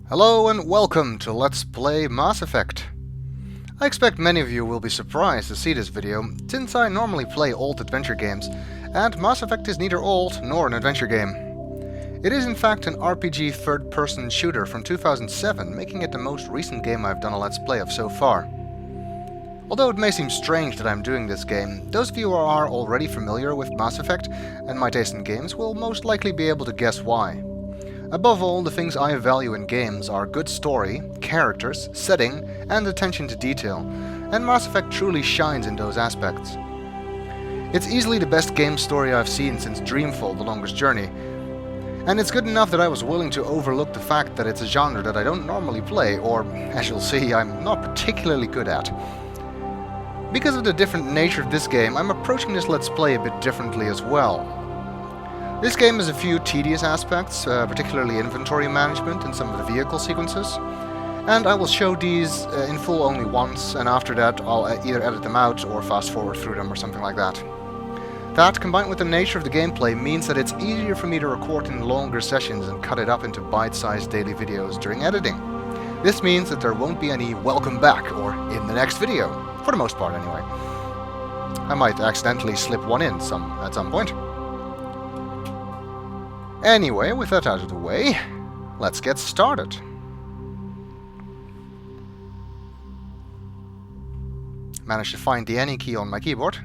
Hello and welcome to Let's Play Mass Effect. I expect many of you will be surprised to see this video, since I normally play old adventure games, and Mass Effect is neither old nor an adventure game. It is in fact an RPG third-person shooter from 2007, making it the most recent game I've done a Let's Play of so far. Although it may seem strange that I'm doing this game, those of you who are already familiar with Mass Effect and my taste in games will most likely be able to guess why. Above all, the things I value in games are good story, characters, setting, and attention to detail, and Mass Effect truly shines in those aspects. It's easily the best game story I've seen since Dreamfall: The Longest Journey, and it's good enough that I was willing to overlook the fact that it's a genre that I don't normally play, or, as you'll see, I'm not particularly good at. Because of the different nature of this game, I'm approaching this Let's Play a bit differently as well. This game has a few tedious aspects, particularly inventory management and some of the vehicle sequences, and I will show these in full only once, and after that I'll either edit them out or fast forward through them or something like that. That, combined with the nature of the gameplay, means that it's easier for me to record in longer sessions and cut it up into bite-sized daily videos during editing. This means that there won't be any welcome back or in the next video, for the most part anyway. I might accidentally slip one in at some point. Anyway, with that out of the way, let's get started. Managed to find the any key on my keyboard.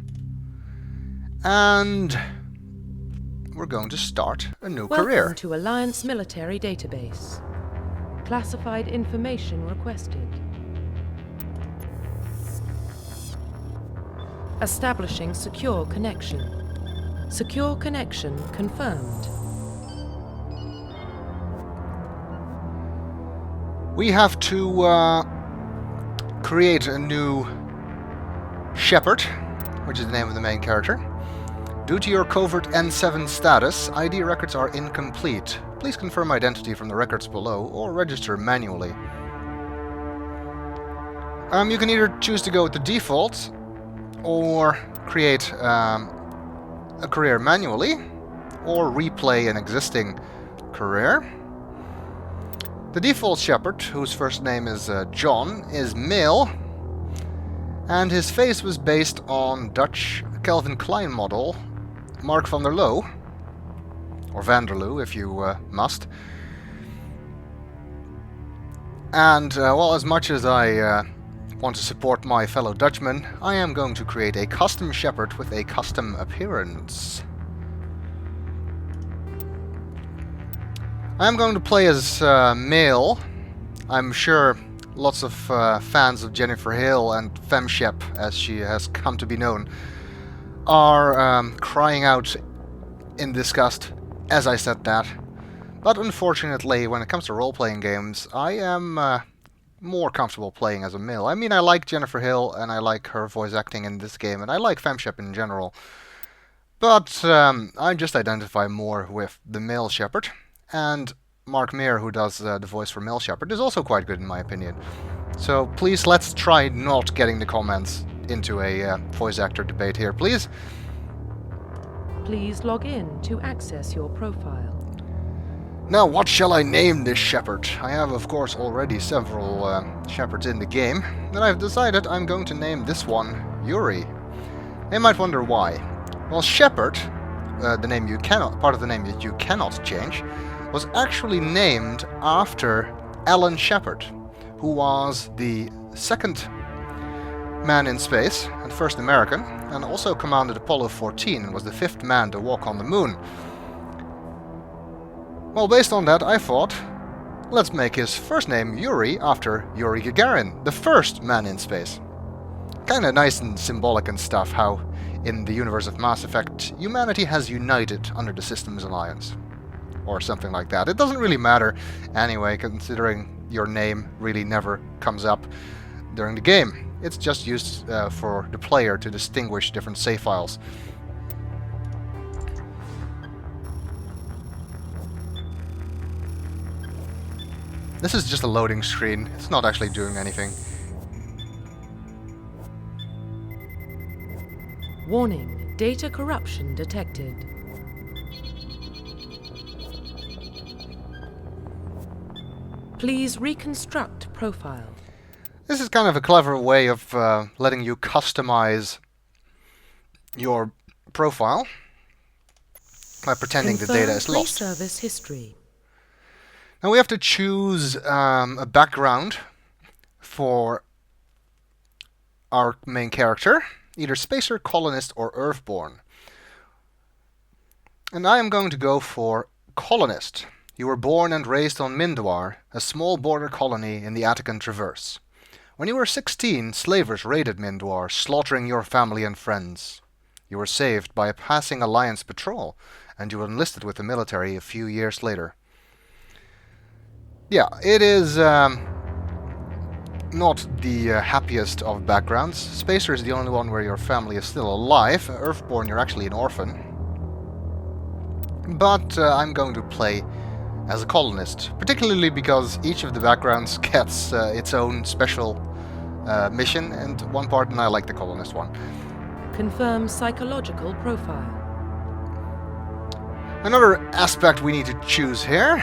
And we're going to start a new career. Welcome to Alliance Military Database. Classified information requested. Establishing secure connection. Secure connection confirmed. We have to create a new Shepard, which is the name of the main character. Due to your covert N7 status, ID records are incomplete. Please confirm identity from the records below or register manually. You can either choose to go with the default or create a career manually or replay an existing career. The default Shepard, whose first name is John, is male, and his face was based on Dutch Calvin Klein model Mark van der Loo, or van der Loo if you must. And, well, as much as I want to support my fellow Dutchmen, I am going to create a custom Shepard with a custom appearance. I'm going to play as male. I'm sure lots of fans of Jennifer Hale and FemShep, as she has come to be known, are crying out in disgust as I said that. But unfortunately, when it comes to role-playing games, I am more comfortable playing as a male. I mean, I like Jennifer Hale, and I like her voice acting in this game, and I like FemShep in general. But I just identify more with the male Shepard. And Mark Meer, who does the voice for Mel Shepard, is also quite good in my opinion. So please, let's try not getting the comments into a voice actor debate here, please. Please log in to access your profile. Now, what shall I name this Shepard? I have, of course, already several Shepards in the game, and I've decided I'm going to name this one Yuri. You might wonder why. Well, Shepard, the name you cannot, part of the name that you cannot change, was actually named after Alan Shepard, who was the second man in space and first American, and also commanded Apollo 14 and was the fifth man to walk on the moon. Well, based on that, I thought, let's make his first name Yuri after Yuri Gagarin, the first man in space. Kinda nice and symbolic and stuff, how in the universe of Mass Effect, humanity has united under the Systems Alliance. Or something like that. It doesn't really matter anyway, considering your name really never comes up during the game. It's just used for the player to distinguish different save files. This is just a loading screen. It's not actually doing anything. Warning, data corruption detected. Please reconstruct profile. This is kind of a clever way of letting you customize your profile by pretending the data is lost. Service history. Now we have to choose a background for our main character, either Spacer, Colonist, or Earthborn. And I am going to go for Colonist. You were born and raised on Mindoir, a small border colony in the Attican Traverse. When you were 16, slavers raided Mindoir, slaughtering your family and friends. You were saved by a passing Alliance patrol, and you enlisted with the military a few years later. Yeah, it is not the happiest of backgrounds. Spacer is the only one where your family is still alive. Earthborn, you're actually an orphan. But I'm going to play as a colonist, particularly because each of the backgrounds gets its own special mission, and one part, and I like the colonist one. Confirm psychological profile. Another aspect we need to choose here,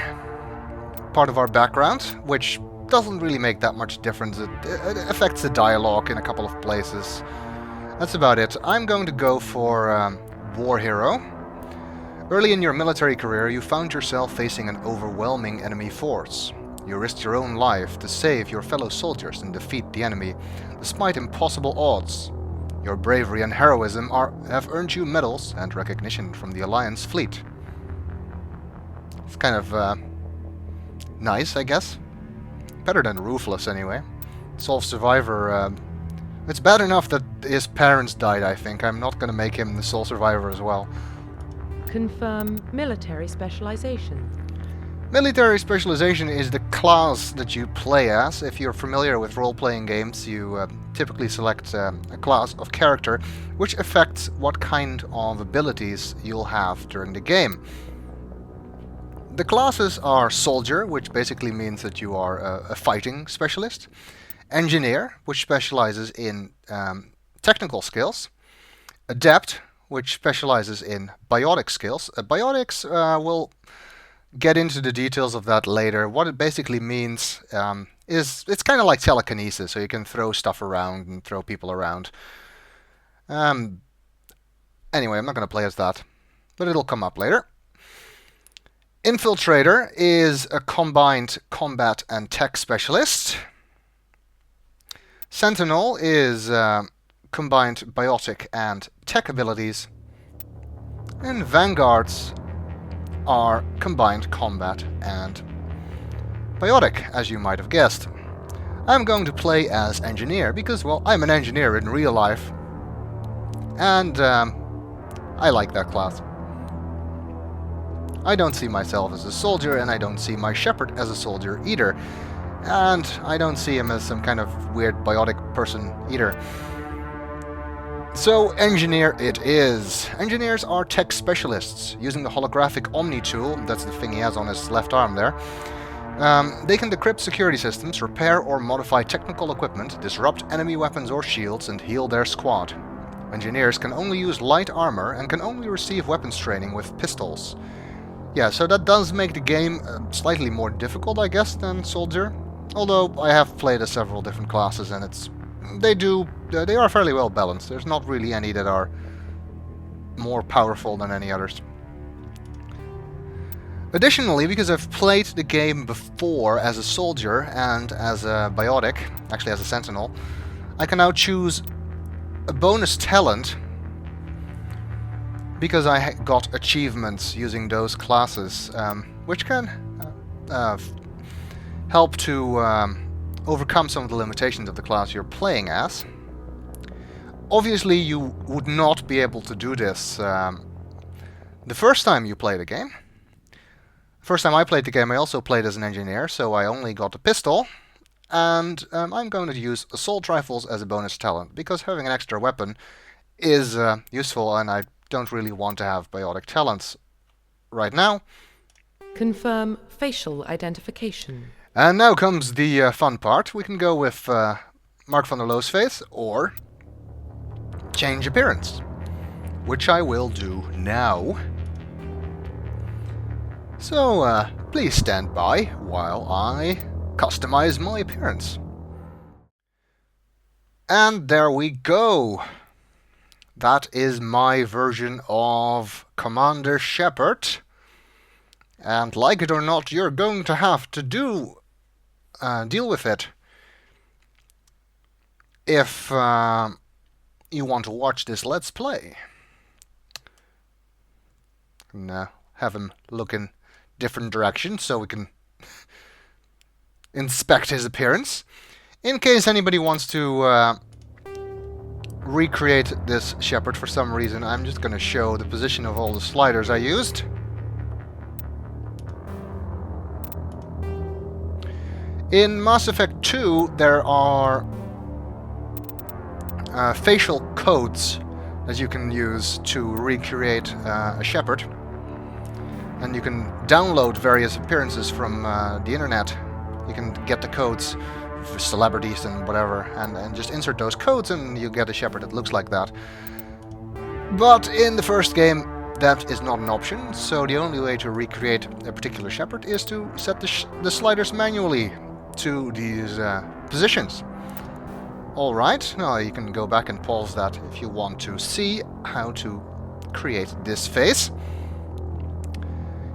part of our background, which doesn't really make that much difference. It affects the dialogue in a couple of places. That's about it. I'm going to go for War Hero. Early in your military career, you found yourself facing an overwhelming enemy force. You risked your own life to save your fellow soldiers and defeat the enemy, despite impossible odds. Your bravery and heroism have earned you medals and recognition from the Alliance fleet. It's kind of nice, I guess. Better than Ruthless, anyway. Sole Survivor, it's bad enough that his parents died, I think. I'm not gonna make him the sole survivor as well. Confirm military specialization. Military specialization is the class that you play as. If you're familiar with role-playing games, you typically select a class of character which affects what kind of abilities you'll have during the game. The classes are Soldier, which basically means that you are a fighting specialist. Engineer, which specializes in technical skills. Adept, which specializes in biotic skills. Biotics will get into the details of that later. What it basically means is it's kind of like telekinesis, so you can throw stuff around and throw people around. Anyway, I'm not going to play as that, but it'll come up later. Infiltrator is a combined combat and tech specialist. Sentinel is combined biotic and tech abilities. And Vanguards are combined combat and biotic, as you might have guessed. I'm going to play as Engineer because, well, I'm an engineer in real life. And I like that class. I don't see myself as a soldier, and I don't see my shepherd as a soldier either. And I don't see him as some kind of weird biotic person either. So, Engineer it is. Engineers are tech specialists. Using the holographic Omni tool, that's the thing he has on his left arm there, they can decrypt security systems, repair or modify technical equipment, disrupt enemy weapons or shields, and heal their squad. Engineers can only use light armor and can only receive weapons training with pistols. Yeah, so that does make the game slightly more difficult, I guess, than Soldier. Although I have played as several different classes, and they are fairly well balanced. There's not really any that are more powerful than any others. Additionally, because I've played the game before as a soldier and as a biotic, actually as a sentinel, I can now choose a bonus talent because I got achievements using those classes, which can help to overcome some of the limitations of the class you're playing as. Obviously, you would not be able to do this the first time you play the game. First time I played the game, I also played as an engineer, so I only got a pistol. And I'm going to use assault rifles as a bonus talent, because having an extra weapon is useful, and I don't really want to have biotic talents right now. Confirm facial identification. And now comes the fun part. We can go with Mark van der Loos face, or change appearance, which I will do now. So please stand by while I customize my appearance. And there we go. That is my version of Commander Shepard. And like it or not, you're going to have to deal with it if you want to watch this Let's Play. And have him look in different directions so we can inspect his appearance. In case anybody wants to recreate this Shepard for some reason, I'm just going to show the position of all the sliders I used. In Mass Effect 2, there are facial codes that you can use to recreate a Shepard. And you can download various appearances from the internet. You can get the codes for celebrities and whatever, and just insert those codes and you get a Shepard that looks like that. But in the first game, that is not an option, so the only way to recreate a particular Shepard is to set the sliders manually to these positions. Alright, now you can go back and pause that if you want to see how to create this face.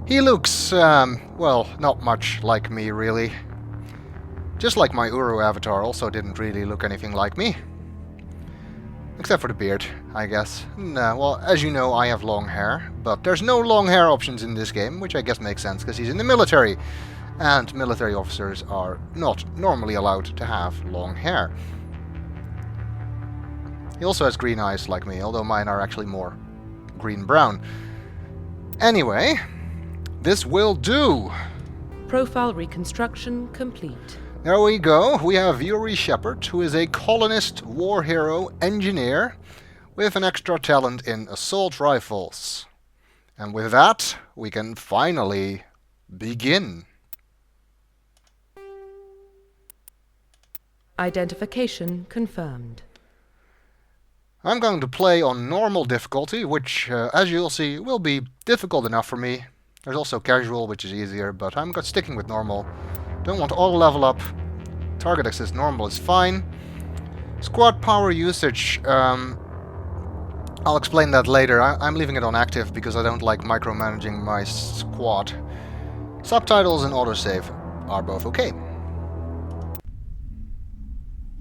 He looks, well, not much like me, really. Just like my Uru avatar also didn't really look anything like me. Except for the beard, I guess. No, well, as you know, I have long hair, but there's no long hair options in this game, which I guess makes sense, because he's in the military. And military officers are not normally allowed to have long hair. He also has green eyes like me, although mine are actually more green-brown. Anyway, this will do. Profile reconstruction complete. There we go. We have Yuri Shepard, who is a colonist, war hero, engineer, with an extra talent in assault rifles. And with that, we can finally begin. Identification confirmed. I'm going to play on normal difficulty, which, as you'll see, will be difficult enough for me. There's also casual, which is easier, but I'm sticking with normal. Don't want auto level up. Target access normal is fine. Squad power usage, I'll explain that later. I'm leaving it on active because I don't like micromanaging my squad. Subtitles and autosave are both okay.